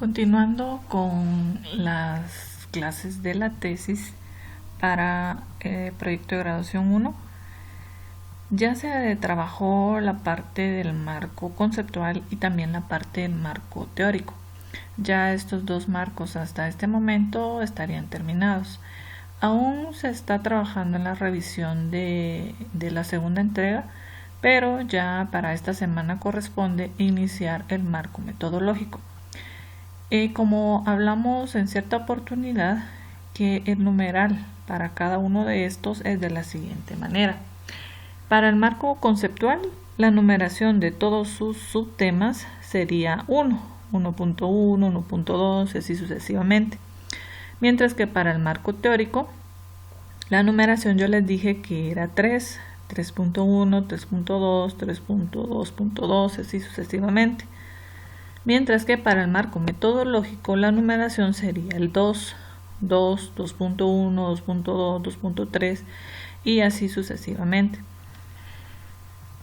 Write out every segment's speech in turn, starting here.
Continuando con las clases de la tesis para proyecto de graduación 1, ya se trabajó la parte del marco conceptual y también la parte del marco teórico. Ya estos dos marcos hasta este momento estarían terminados. Aún se está trabajando en la revisión de la segunda entrega, pero ya para esta semana corresponde iniciar el marco metodológico. Como hablamos en cierta oportunidad, que el numeral para cada uno de estos es de la siguiente manera. Para el marco conceptual, la numeración de todos sus subtemas sería 1, 1.1, 1.2, así sucesivamente. Mientras que para el marco teórico, la numeración yo les dije que era 3, 3.1, 3.2, 3.2.2, así sucesivamente. Mientras que para el marco metodológico la numeración sería el 2, 2, 2.1, 2.2, 2.3 y así sucesivamente.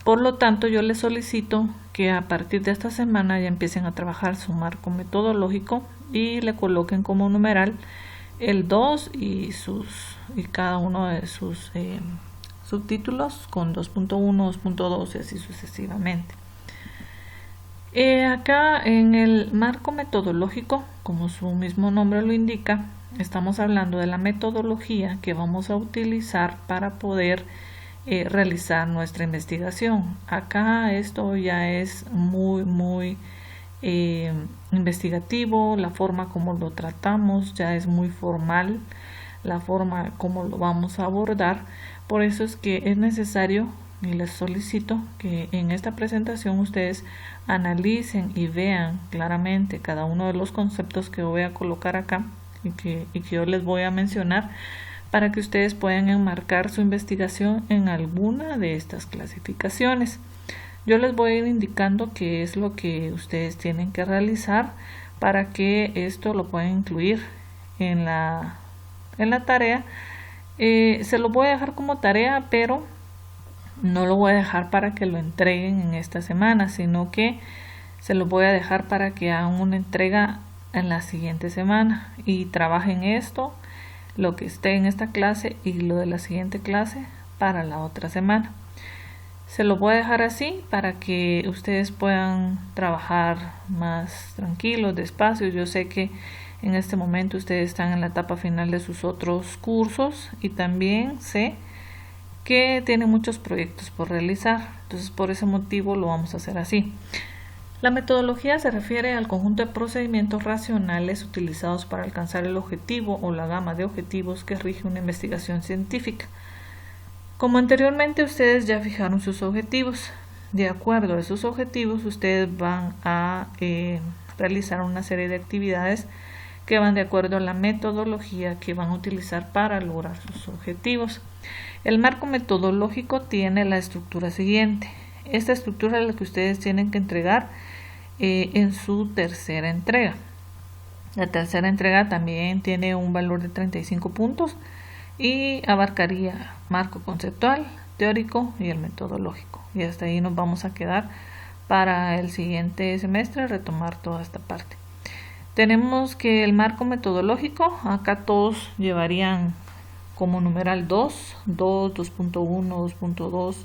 Por lo tanto, yo les solicito que a partir de esta semana ya empiecen a trabajar su marco metodológico y le coloquen como numeral el 2 y cada uno de sus subtítulos con 2.1, 2.2 y así sucesivamente. Acá en el marco metodológico, como su mismo nombre lo indica, estamos hablando de la metodología que vamos a utilizar para poder realizar nuestra investigación. Acá esto ya es muy investigativo, la forma como lo tratamos ya es muy formal, la forma como lo vamos a abordar. Por eso es que es necesario y les solicito que en esta presentación ustedes analicen y vean claramente cada uno de los conceptos que voy a colocar acá y que yo les voy a mencionar para que ustedes puedan enmarcar su investigación en alguna de estas clasificaciones. Yo les voy a ir indicando qué es lo que ustedes tienen que realizar para que esto lo puedan incluir en la tarea. Se lo voy a dejar como tarea, pero no lo voy a dejar para que lo entreguen en esta semana, sino que se lo voy a dejar para que hagan una entrega en la siguiente semana y trabajen esto, lo que esté en esta clase y lo de la siguiente clase para la otra semana. Se lo voy a dejar así para que ustedes puedan trabajar más tranquilos, despacio. Yo sé que en este momento ustedes están en la etapa final de sus otros cursos y también sé que tienen muchos proyectos por realizar. Entonces, por ese motivo lo vamos a hacer así. La metodología se refiere al conjunto de procedimientos racionales utilizados para alcanzar el objetivo o la gama de objetivos que rige una investigación científica. Como anteriormente ustedes ya fijaron sus objetivos, de acuerdo a esos objetivos ustedes van a realizar una serie de actividades que van de acuerdo a la metodología que van a utilizar para lograr sus objetivos. El marco metodológico tiene la estructura siguiente. Esta estructura es la que ustedes tienen que entregar en su tercera entrega. La tercera entrega también tiene un valor de 35 puntos y abarcaría marco conceptual, teórico y el metodológico. Y hasta ahí nos vamos a quedar para el siguiente semestre, retomar toda esta parte. Tenemos que el marco metodológico, acá todos llevarían como numeral 2, 2, 2.1, 2.2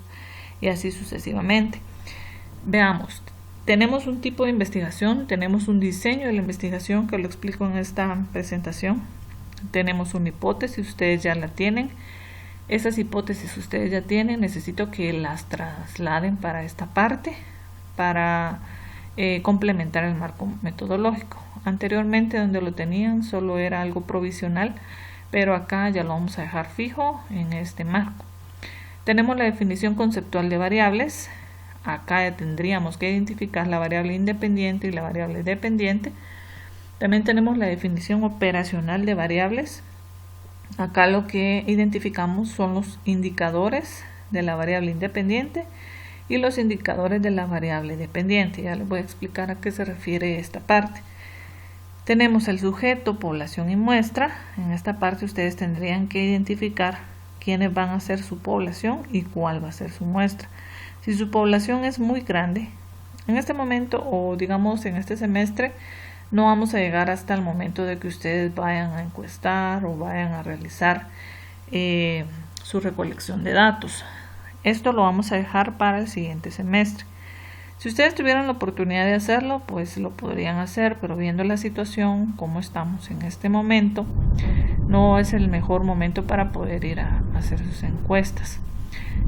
y así sucesivamente. Veamos, tenemos un tipo de investigación, tenemos un diseño de la investigación que lo explico en esta presentación. Tenemos una hipótesis, ustedes ya la tienen. Esas hipótesis ustedes ya tienen, necesito que las trasladen para esta parte, para complementar el marco metodológico. Anteriormente donde lo tenían solo era algo provisional, pero acá ya lo vamos a dejar fijo en este marco. Tenemos la definición conceptual de variables. Acá ya tendríamos que identificar la variable independiente y la variable dependiente. También tenemos la definición operacional de variables. Acá lo que identificamos son los indicadores de la variable independiente y los indicadores de la variable dependiente. Ya les voy a explicar a qué se refiere esta parte. Tenemos el sujeto, población y muestra. En esta parte ustedes tendrían que identificar quiénes van a ser su población y cuál va a ser su muestra. Si su población es muy grande, en este momento o digamos en este semestre no vamos a llegar hasta el momento de que ustedes vayan a encuestar o vayan a realizar su recolección de datos. Esto lo vamos a dejar para el siguiente semestre. Si ustedes tuvieran la oportunidad de hacerlo, pues lo podrían hacer, pero viendo la situación, como estamos en este momento, no es el mejor momento para poder ir a hacer sus encuestas.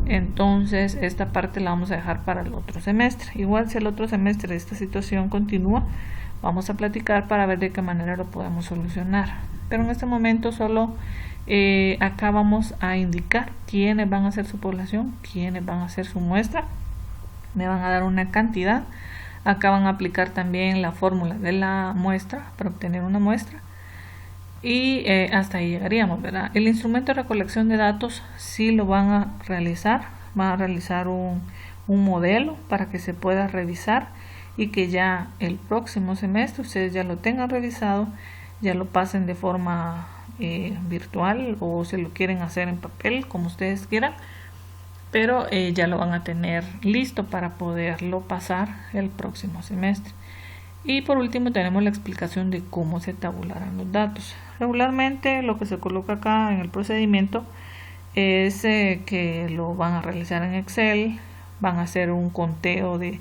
Entonces, esta parte la vamos a dejar para el otro semestre. Igual, si el otro semestre esta situación continúa, vamos a platicar para ver de qué manera lo podemos solucionar. Pero en este momento solo acá vamos a indicar quiénes van a ser su población, quiénes van a ser su muestra. Me van a dar una cantidad. Acá van a aplicar también la fórmula de la muestra para obtener una muestra. Y hasta ahí llegaríamos, ¿verdad? El instrumento de recolección de datos sí lo van a realizar. Van a realizar un modelo para que se pueda revisar y que ya el próximo semestre ustedes ya lo tengan revisado, ya lo pasen de forma virtual o se lo quieren hacer en papel, como ustedes quieran, pero ya lo van a tener listo para poderlo pasar el próximo semestre. Y por último tenemos la explicación de cómo se tabularán los datos. Regularmente lo que se coloca acá en el procedimiento es que lo van a realizar en Excel, van a hacer un conteo de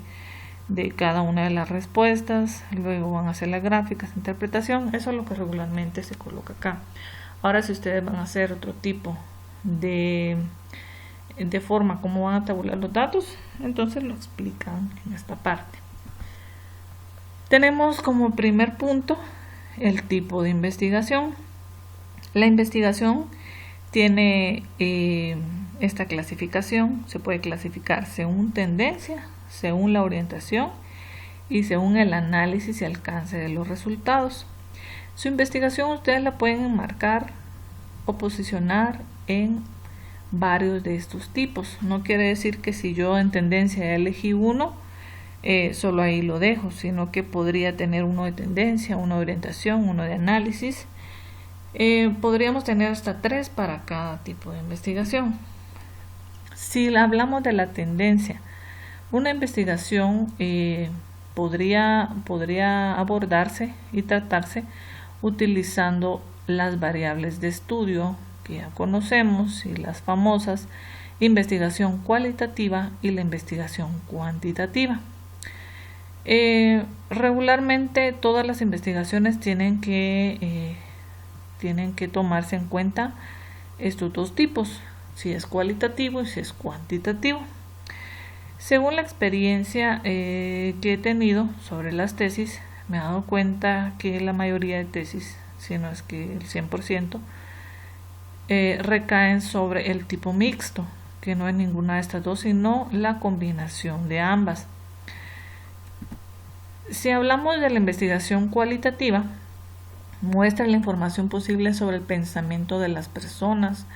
cada una de las respuestas, luego van a hacer las gráficas de interpretación. Eso es lo que regularmente se coloca acá. Ahora, si ustedes van a hacer otro tipo de forma como van a tabular los datos, entonces lo explican en esta parte. Tenemos como primer punto el tipo de investigación. La investigación tiene esta clasificación. Se puede clasificar según tendencia, según la orientación y según el análisis y alcance de los resultados. Su investigación ustedes la pueden enmarcar o posicionar en varios de estos tipos. No quiere decir que si yo en tendencia elegí uno, solo ahí lo dejo, sino que podría tener uno de tendencia, uno de orientación, uno de análisis. Podríamos tener hasta 3 para cada tipo de investigación. Si hablamos de la tendencia, una investigación podría abordarse y tratarse utilizando las variables de estudio que ya conocemos y las famosas investigación cualitativa y la investigación cuantitativa. Regularmente todas las investigaciones tienen que tomarse en cuenta estos dos tipos, si es cualitativo y si es cuantitativo. Según la experiencia que he tenido sobre las tesis, me he dado cuenta que la mayoría de tesis, si no es que el 100%, recaen sobre el tipo mixto, que no es ninguna de estas dos, sino la combinación de ambas. Si hablamos de la investigación cualitativa, muestra la información posible sobre el pensamiento de las personas,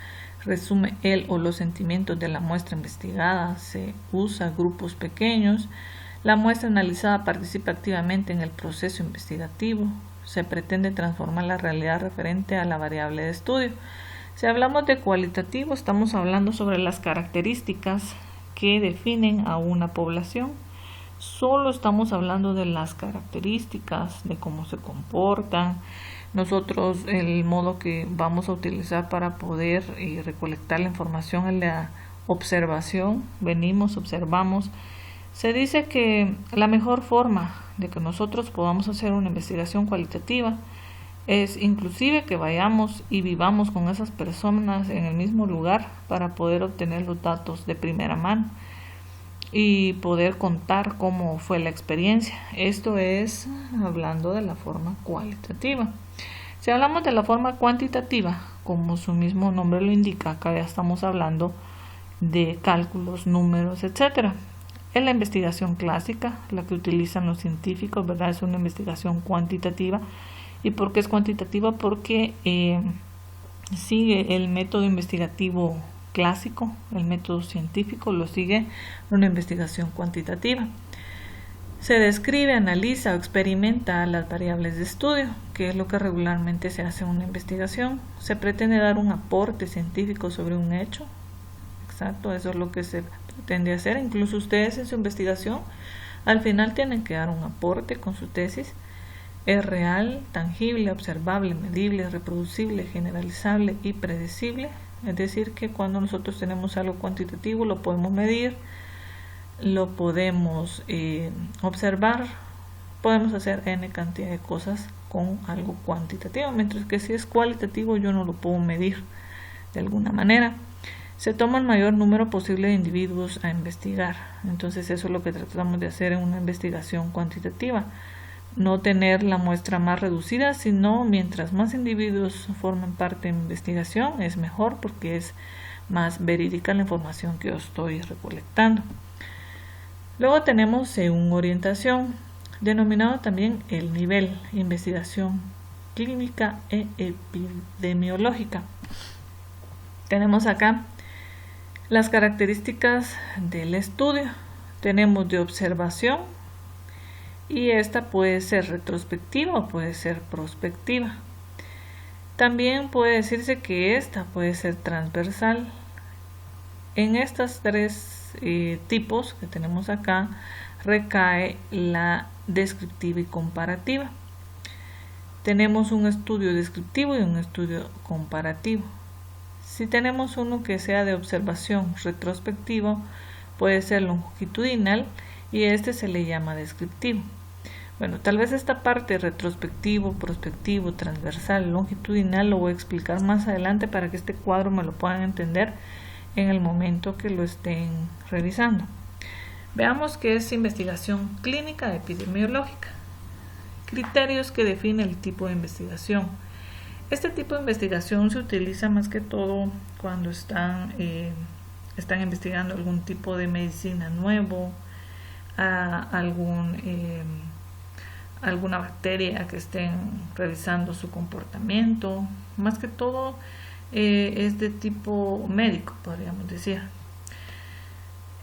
resume el o los sentimientos de la muestra investigada, se usa grupos pequeños, la muestra analizada participa activamente en el proceso investigativo, se pretende transformar la realidad referente a la variable de estudio. Si hablamos de cualitativo, estamos hablando sobre las características que definen a una población. Solo estamos hablando de las características, de cómo se comportan. Nosotros el modo que vamos a utilizar para poder recolectar la información es la observación. Venimos, observamos. Se dice que la mejor forma de que nosotros podamos hacer una investigación cualitativa es inclusive que vayamos y vivamos con esas personas en el mismo lugar para poder obtener los datos de primera mano y poder contar cómo fue la experiencia. Esto es hablando de la forma cualitativa. Si hablamos de la forma cuantitativa, como su mismo nombre lo indica, acá ya estamos hablando de cálculos, números, etcétera. Es la investigación clásica, la que utilizan los científicos, ¿verdad? Es una investigación cuantitativa. ¿Y por qué es cuantitativa? Porque sigue el método investigativo clásico, el método científico lo sigue una investigación cuantitativa. Se describe, analiza o experimenta las variables de estudio, que es lo que regularmente se hace en una investigación. Se pretende dar un aporte científico sobre un hecho. Exacto, eso es lo que se pretende hacer. Incluso ustedes en su investigación al final tienen que dar un aporte con su tesis. Es real, tangible, observable, medible, reproducible, generalizable y predecible. Es decir, que cuando nosotros tenemos algo cuantitativo lo podemos medir, lo podemos observar, podemos hacer n cantidad de cosas con algo cuantitativo, mientras que si es cualitativo yo no lo puedo medir de alguna manera. Se toma el mayor número posible de individuos a investigar. Entonces eso es lo que tratamos de hacer en una investigación cuantitativa. No tener la muestra más reducida, sino mientras más individuos formen parte de mi investigación es mejor, porque es más verídica la información que yo estoy recolectando. Luego tenemos según orientación, denominado también el nivel, investigación clínica e epidemiológica. Tenemos acá las características del estudio. Tenemos de observación, y esta puede ser retrospectiva o puede ser prospectiva. También puede decirse que esta puede ser transversal. En estas tres tipos que tenemos acá recae la descriptiva y comparativa. Tenemos un estudio descriptivo y un estudio comparativo. Si tenemos uno que sea de observación retrospectivo, puede ser longitudinal y este se le llama descriptivo. Bueno, tal vez esta parte retrospectivo, prospectivo, transversal, longitudinal lo voy a explicar más adelante para que este cuadro me lo puedan entender en el momento que lo estén revisando. Veamos qué es investigación clínica epidemiológica. Criterios que define el tipo de investigación. Este tipo de investigación se utiliza más que todo cuando están investigando algún tipo de medicina nuevo, alguna bacteria que estén revisando su comportamiento. Más que todo es de tipo médico, podríamos decir.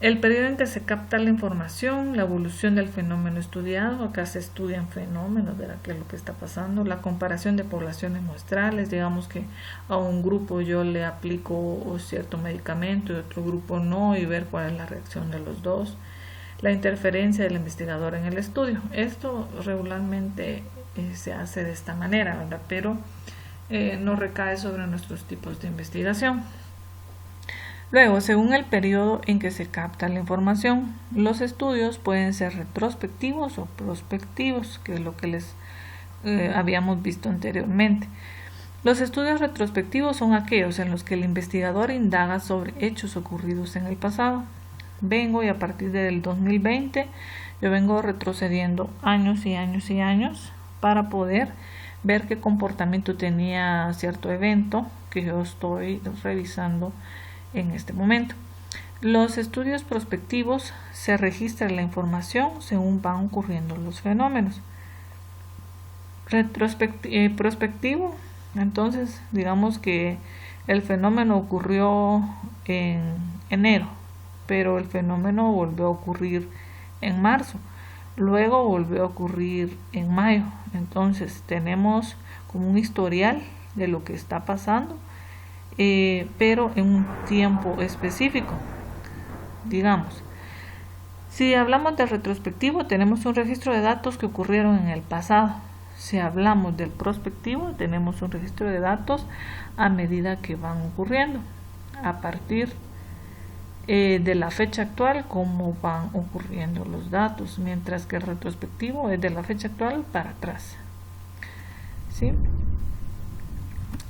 El periodo en que se capta la información, la evolución del fenómeno estudiado, acá se estudian fenómenos, ¿verdad? ¿Qué es lo que está pasando? La comparación de poblaciones muestrales, digamos que a un grupo yo le aplico cierto medicamento y a otro grupo no, y ver cuál es la reacción de los dos. La interferencia del investigador en el estudio. Esto regularmente se hace de esta manera, ¿verdad? Pero no recae sobre nuestros tipos de investigación. Luego, según el periodo en que se capta la información, los estudios pueden ser retrospectivos o prospectivos, que es lo que les habíamos visto anteriormente. Los estudios retrospectivos son aquellos en los que el investigador indaga sobre hechos ocurridos en el pasado. Y a partir del 2020 yo vengo retrocediendo años y años y años para poder ver qué comportamiento tenía cierto evento que yo estoy revisando en este momento. Los estudios prospectivos se registra la información según van ocurriendo los fenómenos. Prospectivo, entonces digamos que el fenómeno ocurrió en enero, pero el fenómeno volvió a ocurrir en marzo, luego volvió a ocurrir en mayo. Entonces tenemos como un historial de lo que está pasando, pero en un tiempo específico. Digamos, si hablamos del retrospectivo, tenemos un registro de datos que ocurrieron en el pasado. Si hablamos del prospectivo, tenemos un registro de datos a medida que van ocurriendo, a partir de la fecha actual, cómo van ocurriendo los datos, mientras que el retrospectivo es de la fecha actual para atrás. ¿Sí?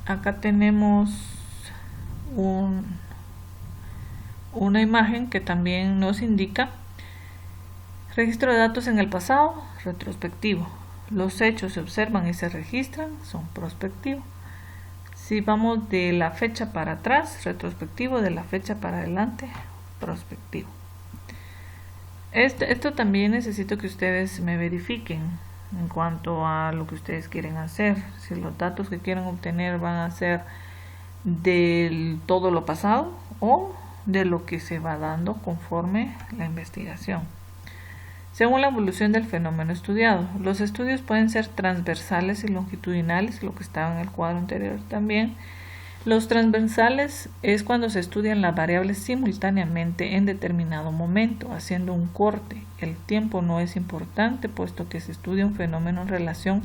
Acá tenemos una imagen que también nos indica registro de datos en el pasado, retrospectivo. Los hechos se observan y se registran, son prospectivos. Si vamos de la fecha para atrás, retrospectivo; de la fecha para adelante, prospectivo. Esto también necesito que ustedes me verifiquen en cuanto a lo que ustedes quieren hacer. Si los datos que quieren obtener van a ser de todo lo pasado o de lo que se va dando conforme la investigación. Según la evolución del fenómeno estudiado, los estudios pueden ser transversales y longitudinales, lo que estaba en el cuadro anterior también. Los transversales es cuando se estudian las variables simultáneamente en determinado momento, haciendo un corte. El tiempo no es importante, puesto que se estudia un fenómeno en relación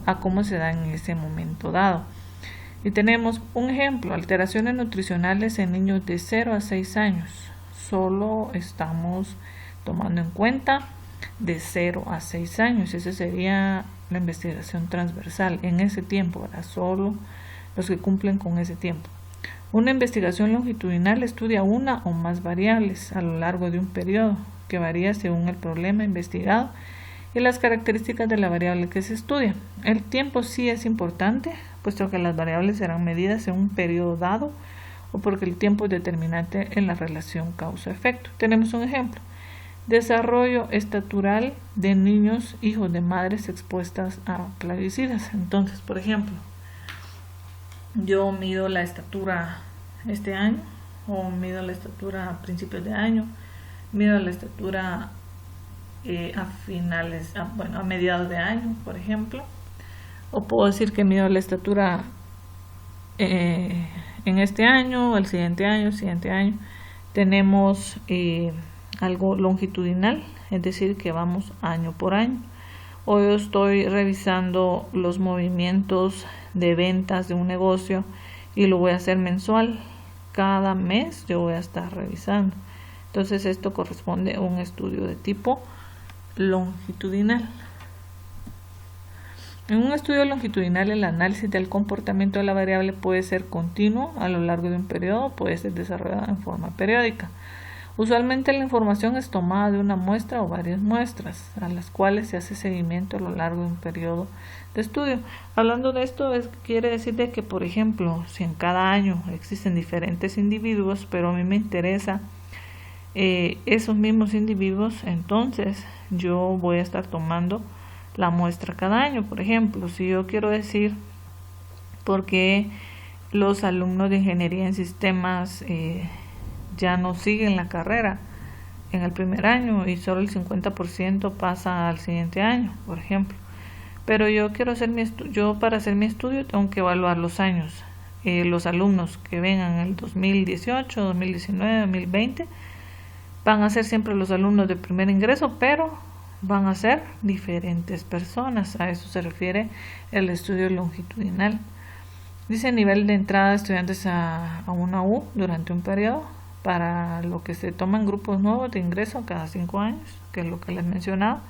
a cómo se da en ese momento dado. Y tenemos un ejemplo, alteraciones nutricionales en niños de 0 a 6 años. Solo estamos tomando en cuenta de 0 a 6 años. Esa sería la investigación transversal en ese tiempo, ¿verdad? Solo los que cumplen con ese tiempo. Una investigación longitudinal estudia una o más variables a lo largo de un periodo que varía según el problema investigado y las características de la variable que se estudia. El tiempo sí es importante, puesto que las variables serán medidas en un periodo dado o porque el tiempo es determinante en la relación causa-efecto. Tenemos un ejemplo. Desarrollo estatural de niños hijos de madres expuestas a plaguicidas. Entonces, por ejemplo, yo mido la estatura este año, o mido la estatura a principios de año, mido la estatura a mediados de año, por ejemplo, o puedo decir que mido la estatura en este año, el siguiente año. Tenemos algo longitudinal, es decir, que vamos año por año. O yo estoy revisando los movimientos de ventas de un negocio y lo voy a hacer mensual. Cada mes yo voy a estar revisando. Entonces esto corresponde a un estudio de tipo longitudinal. En un estudio longitudinal, el análisis del comportamiento de la variable puede ser continuo a lo largo de un periodo, puede ser desarrollado en forma periódica. Usualmente la información es tomada de una muestra o varias muestras, a las cuales se hace seguimiento a lo largo de un periodo de estudio. Hablando de esto, quiere decir de que, por ejemplo, si en cada año existen diferentes individuos, pero a mí me interesa esos mismos individuos, entonces yo voy a estar tomando la muestra cada año. Por ejemplo, si yo quiero decir por qué los alumnos de ingeniería en sistemas ya no siguen la carrera en el primer año y solo el 50% pasa al siguiente año, por ejemplo. Pero yo quiero hacer para hacer mi estudio tengo que evaluar los años. Los alumnos que vengan en el 2018, 2019, 2020 van a ser siempre los alumnos de primer ingreso, pero van a ser diferentes personas. A eso se refiere el estudio longitudinal. Dice nivel de entrada de estudiantes a una U durante un periodo, para lo que se toman grupos nuevos de ingreso cada 5 años, que es lo que les mencionaba.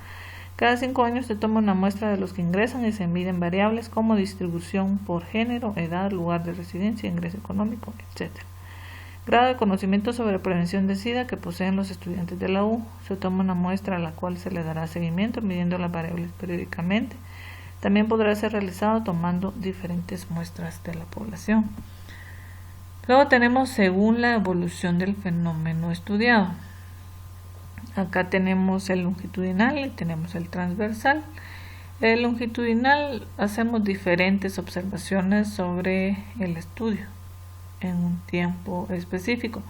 Cada 5 años se toma una muestra de los que ingresan y se miden variables como distribución por género, edad, lugar de residencia, ingreso económico, etc. Grado de conocimiento sobre prevención de SIDA que poseen los estudiantes de la U. Se toma una muestra a la cual se le dará seguimiento midiendo las variables periódicamente. También podrá ser realizado tomando diferentes muestras de la población. Luego tenemos según la evolución del fenómeno estudiado. Acá tenemos el longitudinal y tenemos el transversal. El longitudinal hacemos diferentes observaciones sobre el estudio en un tiempo específico,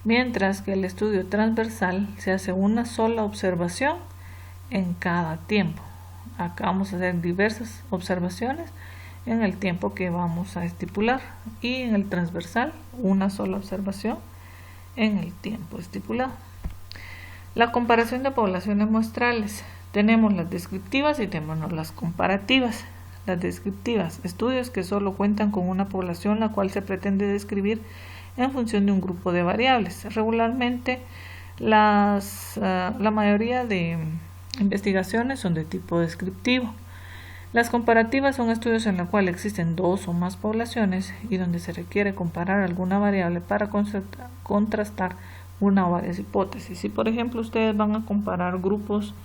mientras que el estudio transversal se hace una sola observación en cada tiempo. Acá vamos a hacer diversas observaciones en el tiempo que vamos a estipular, y en el transversal una sola observación en el tiempo estipulado. La comparación de poblaciones muestrales. Tenemos las descriptivas y tenemos las comparativas. Las descriptivas, estudios que solo cuentan con una población la cual se pretende describir en función de un grupo de variables. Regularmente la mayoría de investigaciones son de tipo descriptivo. Las comparativas son estudios en los cuales existen dos o más poblaciones y donde se requiere comparar alguna variable para contrastar una o varias hipótesis. Si por ejemplo ustedes van a comparar grupos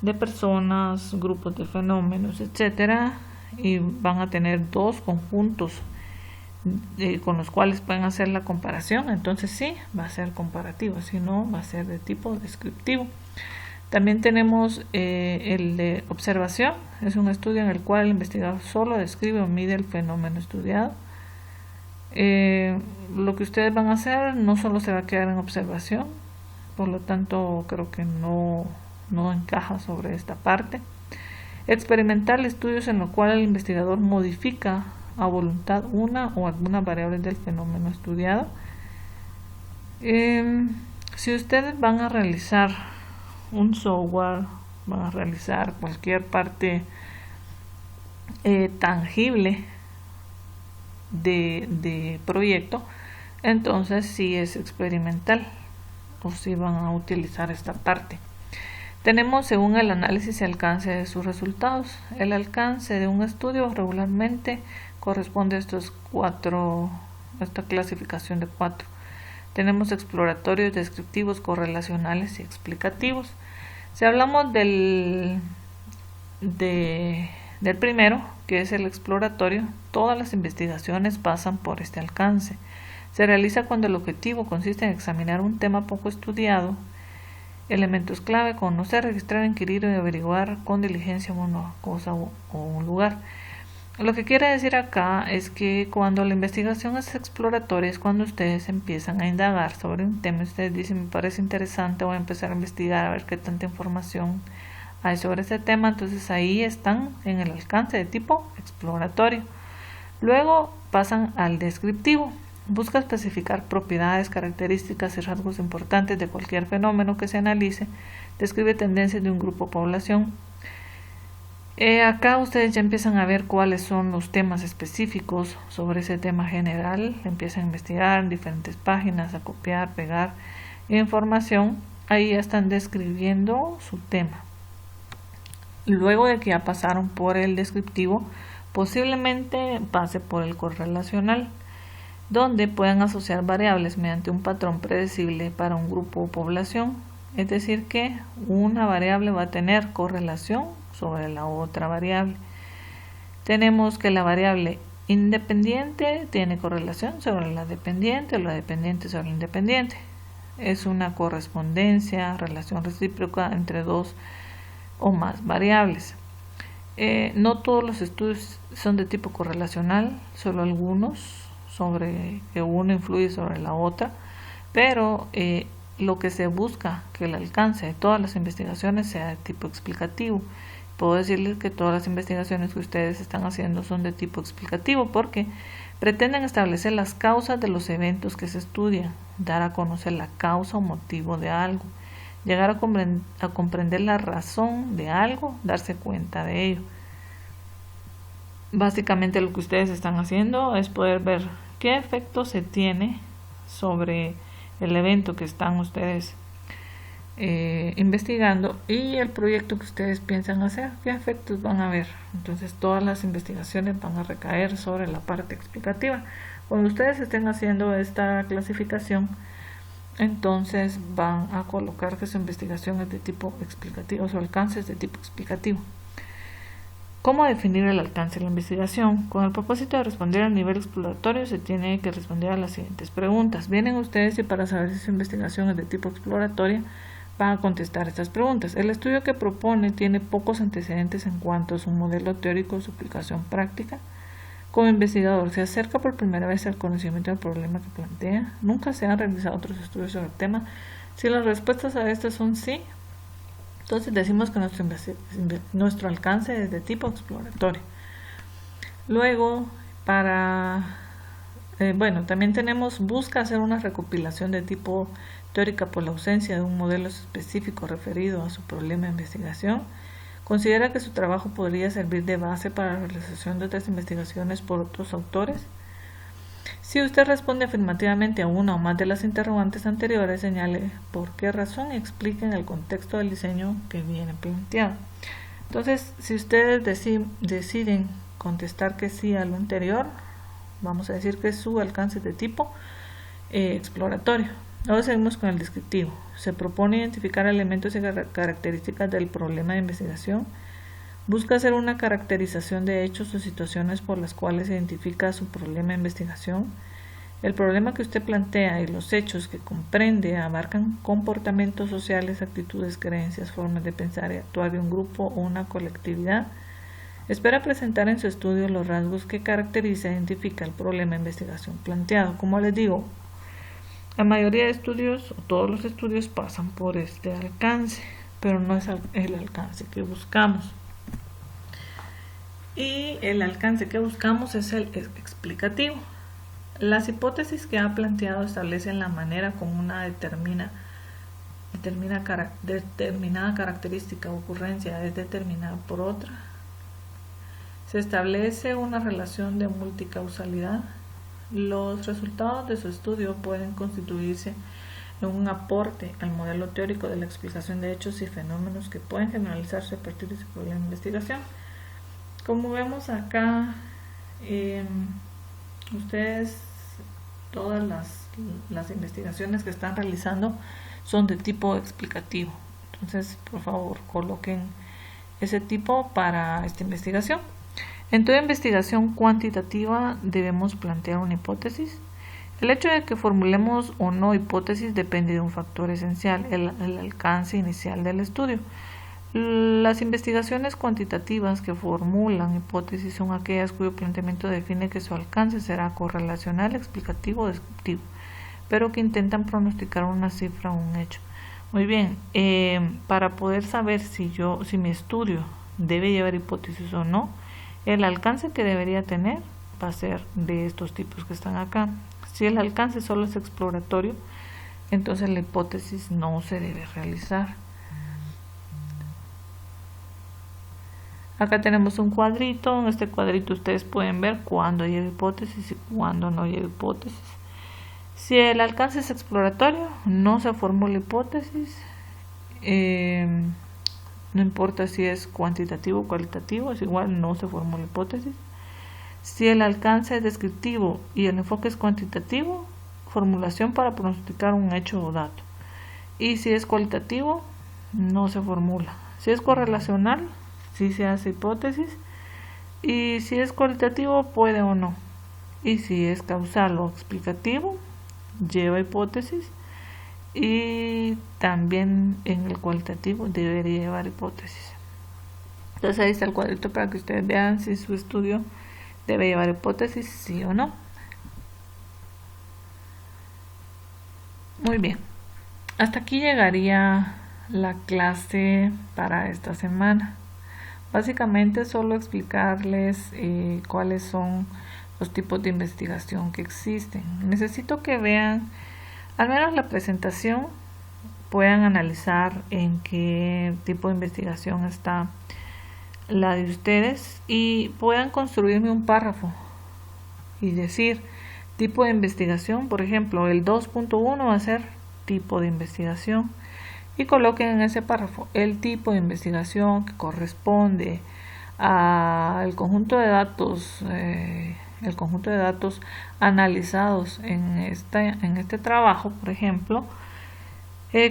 de personas, grupos de fenómenos, etcétera, y van a tener dos conjuntos con los cuales pueden hacer la comparación, entonces sí, va a ser comparativo, si no va a ser de tipo descriptivo. También tenemos el de observación, es un estudio en el cual el investigador solo describe o mide el fenómeno estudiado. Lo que ustedes van a hacer no solo se va a quedar en observación, por lo tanto creo que no encaja sobre esta parte. Experimental, estudios en los cuales el investigador modifica a voluntad una o algunas variables del fenómeno estudiado. Si ustedes van a realizar un software, van a realizar cualquier parte tangible de proyecto, entonces sí es experimental o si van a utilizar esta parte. Tenemos según el análisis y alcance de sus resultados. El alcance de un estudio regularmente corresponde a esta clasificación de 4. Tenemos exploratorios, descriptivos, correlacionales y explicativos. Si hablamos del primero, que es el exploratorio, todas las investigaciones pasan por este alcance. Se realiza cuando el objetivo consiste en examinar un tema poco estudiado. Elementos clave: conocer, registrar, inquirir y averiguar con diligencia una cosa o un lugar. Lo que quiere decir acá es que cuando la investigación es exploratoria es cuando ustedes empiezan a indagar sobre un tema. Ustedes dicen, me parece interesante, voy a empezar a investigar a ver qué tanta información hay sobre ese tema. Entonces ahí están en el alcance de tipo exploratorio. Luego pasan al descriptivo. Busca especificar propiedades, características y rasgos importantes de cualquier fenómeno que se analice. Describe tendencias de un grupo o población. Acá ustedes ya empiezan a ver cuáles son los temas específicos sobre ese tema general. Empiezan a investigar en diferentes páginas, a copiar, pegar información. Ahí ya están describiendo su tema. Luego de que ya pasaron por el descriptivo, posiblemente pase por el correlacional, donde pueden asociar variables mediante un patrón predecible para un grupo o población. Es decir que una variable va a tener correlación sobre la otra variable. Tenemos que la variable independiente tiene correlación sobre la dependiente o la dependiente sobre la independiente. Es una correspondencia, relación recíproca entre dos o más variables. No todos los estudios son de tipo correlacional, solo algunos sobre que uno influye sobre la otra, pero lo que se busca que el alcance de todas las investigaciones sea de tipo explicativo. Puedo decirles que todas las investigaciones que ustedes están haciendo son de tipo explicativo porque pretenden establecer las causas de los eventos que se estudian, dar a conocer la causa o motivo de algo, llegar a comprender la razón de algo, darse cuenta de ello. Básicamente lo que ustedes están haciendo es poder ver qué efecto se tiene sobre el evento que están ustedes investigando y el proyecto que ustedes piensan hacer, qué efectos van a ver. Entonces todas las investigaciones van a recaer sobre la parte explicativa. Cuando ustedes estén haciendo esta clasificación, entonces van a colocar que su investigación es de tipo explicativo, su alcance es de tipo explicativo. ¿Cómo definir el alcance de la investigación? Con el propósito de responder al nivel exploratorio se tiene que responder a las siguientes preguntas. Vienen ustedes y para saber si su investigación es de tipo exploratoria van a contestar estas preguntas. El estudio que propone tiene pocos antecedentes en cuanto a su modelo teórico o su aplicación práctica. Como investigador, se acerca por primera vez al conocimiento del problema que plantea. Nunca se han realizado otros estudios sobre el tema. Si las respuestas a estas son sí, entonces decimos que nuestro alcance es de tipo exploratorio. Luego, también tenemos, busca hacer una recopilación de tipo teórica por la ausencia de un modelo específico referido a su problema de investigación. Considera que su trabajo podría servir de base para la realización de otras investigaciones por otros autores. Si usted responde afirmativamente a una o más de las interrogantes anteriores, señale por qué razón y explique en el contexto del diseño que viene planteado. Entonces, si ustedes deciden contestar que sí a lo anterior, vamos a decir que su alcance es de tipo exploratorio. Ahora seguimos con el descriptivo. Se propone identificar elementos y características del problema de investigación. Busca hacer una caracterización de hechos o situaciones por las cuales se identifica su problema de investigación. El problema que usted plantea y los hechos que comprende abarcan comportamientos sociales, actitudes, creencias, formas de pensar y actuar de un grupo o una colectividad. Espera presentar en su estudio los rasgos que caracteriza e identifica el problema de investigación planteado. Como les digo, la mayoría de estudios o todos los estudios pasan por este alcance, pero no es el alcance que buscamos. y el alcance que buscamos es el explicativo. Las hipótesis que ha planteado establecen la manera como una determinada característica o ocurrencia es determinada por otra. Se establece una relación de multicausalidad. Los resultados de su estudio pueden constituirse en un aporte al modelo teórico de la explicación de hechos y fenómenos que pueden generalizarse a partir de su problema de investigación. Como vemos acá, ustedes, todas las investigaciones que están realizando son de tipo explicativo. Entonces, por favor, coloquen ese tipo para esta investigación. En toda investigación cuantitativa debemos plantear una hipótesis. El hecho de que formulemos o no hipótesis depende de un factor esencial, el alcance inicial del estudio. Las investigaciones cuantitativas que formulan hipótesis son aquellas cuyo planteamiento define que su alcance será correlacional, explicativo o descriptivo, pero que intentan pronosticar una cifra o un hecho. Muy bien, para poder saber si mi estudio debe llevar hipótesis o no, el alcance que debería tener va a ser de estos tipos que están acá. Si el alcance solo es exploratorio, entonces la hipótesis no se debe realizar. Acá tenemos un cuadrito. En este cuadrito ustedes pueden ver cuándo lleva hipótesis y cuándo no lleva hipótesis. Si el alcance es exploratorio, no se formula hipótesis. No importa si es cuantitativo o cualitativo, es igual, no se formula hipótesis. Si el alcance es descriptivo y el enfoque es cuantitativo, formulación para pronosticar un hecho o dato. Y si es cualitativo, no se formula. Si es correlacional, sí se hace hipótesis. Y si es cualitativo, puede o no. Y si es causal o explicativo, lleva hipótesis. Y también en el cualitativo debería llevar hipótesis. Entonces ahí está el cuadrito para que ustedes vean si su estudio debe llevar hipótesis, sí o no. Muy bien, hasta aquí llegaría la clase para esta semana. Básicamente solo explicarles cuáles son los tipos de investigación que existen. Necesito que vean al menos la presentación, puedan analizar en qué tipo de investigación está la de ustedes y puedan construirme un párrafo y decir tipo de investigación. Por ejemplo, el 2.1 va a ser tipo de investigación y coloquen en ese párrafo el tipo de investigación que corresponde al conjunto de datos, el conjunto de datos analizados en este trabajo, por ejemplo,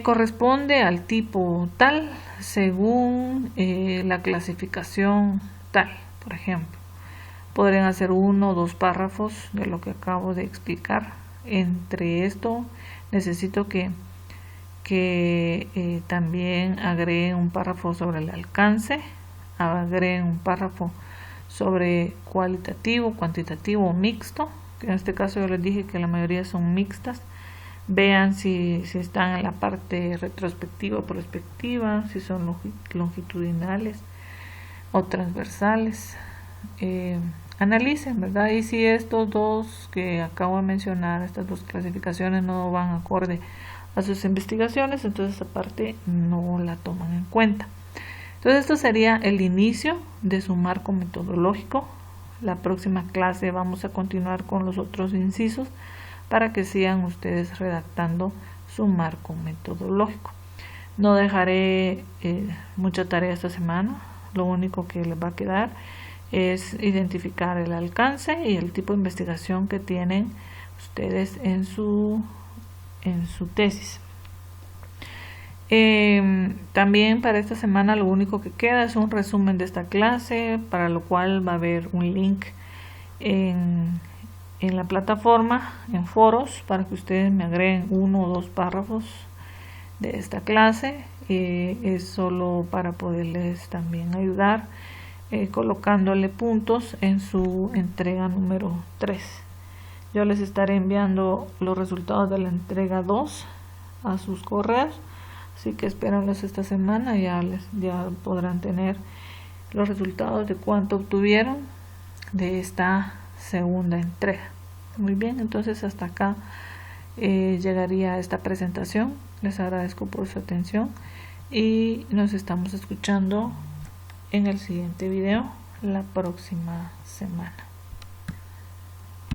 corresponde al tipo tal según la clasificación tal, por ejemplo. Podrían hacer 1 o 2 párrafos de lo que acabo de explicar. Entre esto necesito que también agreguen un párrafo sobre el alcance, agreguen un párrafo sobre cualitativo, cuantitativo o mixto, que en este caso yo les dije que la mayoría son mixtas. Vean si están en la parte retrospectiva o prospectiva, si son longitudinales o transversales. Analicen, ¿verdad? Y si estos dos que acabo de mencionar, estas dos clasificaciones no van acorde a sus investigaciones, entonces esa parte no la toman en cuenta. Entonces esto sería el inicio de su marco metodológico. La próxima clase vamos a continuar con los otros incisos para que sigan ustedes redactando su marco metodológico. No dejaré mucha tarea esta semana. Lo único que les va a quedar es identificar el alcance y el tipo de investigación que tienen ustedes en su tesis. También para esta semana lo único que queda es un resumen de esta clase, para lo cual va a haber un link en la plataforma, en foros, para que ustedes me agreguen 1 o 2 párrafos de esta clase. Es solo para poderles también ayudar colocándole puntos en su entrega número 3. Yo les estaré enviando los resultados de la entrega 2 a sus correos, así que espérenlos esta semana. Ya podrán tener los resultados de cuánto obtuvieron de esta segunda entrega. Muy bien, entonces hasta acá llegaría esta presentación. Les agradezco por su atención y nos estamos escuchando en el siguiente video la próxima semana.